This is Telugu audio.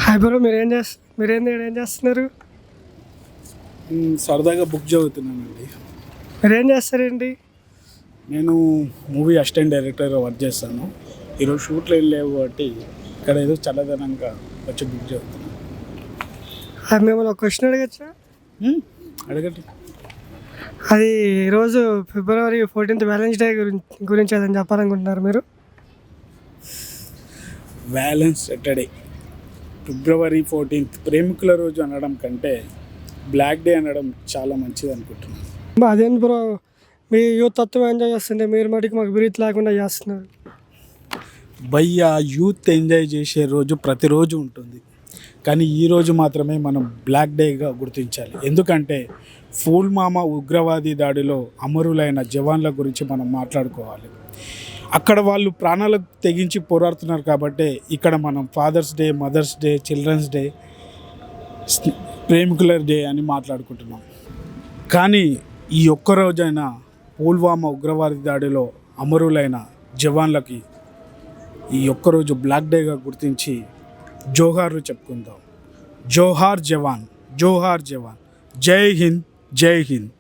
హాయ్ బ్రో, ఏం చేస్తున్నారు? సరదాగా బుక్ చదువుతున్నానండి. మీరేం చేస్తారండి? నేను మూవీ అసిస్టెంట్ డైరెక్టర్గా వర్క్ చేస్తాను. ఈరోజు షూట్లు ఏం లేవు కాబట్టి ఇక్కడ ఏదో చల్లదనంగా వచ్చి బుక్ చదువుతున్నాను. మిమ్మల్ని ఒక క్వశ్చన్ అడగచ్చా? అడగండి. అది ఈరోజు ఫిబ్రవరి 14th వ్యాలెన్స్ డే గురించి అదని చెప్పాలనుకుంటున్నారు మీరు? వ్యాలెన్స్ సాటర్డే ఫిబ్రవరి 14th ప్రేమికుల రోజు అనడం కంటే బ్లాక్ డే అనడం చాలా మంచిది అనుకుంటున్నాను. అదేంటి బ్రో, మీ యూత్ తత్వం ఎంజాయ్ చేస్తుంటే మీరు మటుకు మాకు బ్రీత్ లేకుండా చేస్తున్నారు. భయ్యా, యూత్ ఎంజాయ్ చేసే రోజు ప్రతిరోజు ఉంటుంది, కానీ ఈరోజు మాత్రమే మనం బ్లాక్ డేగా గుర్తించాలి. ఎందుకంటే పుల్వామా ఉగ్రవాది దాడిలో అమరులైన జవాన్ల గురించి మనం మాట్లాడుకోవాలి. అక్కడ వాళ్ళు ప్రాణాలకు తెగించి పోరాడుతున్నారు కాబట్టి ఇక్కడ మనం fathers day, mothers day, children's day, ప్రేమికుల డే అని మాట్లాడుకుంటున్నాం. కానీ ఈ ఒక్కరోజైనా పుల్వామా ఉగ్రవాది దాడిలో అమరులైన జవాన్లకి ఈ ఒక్కరోజు బ్లాక్ డేగా గుర్తించి జోహార్లు చెప్పుకుందాం. జోహార్ జవాన్, జోహార్ జవాన్, జై హింద్, జై హింద్.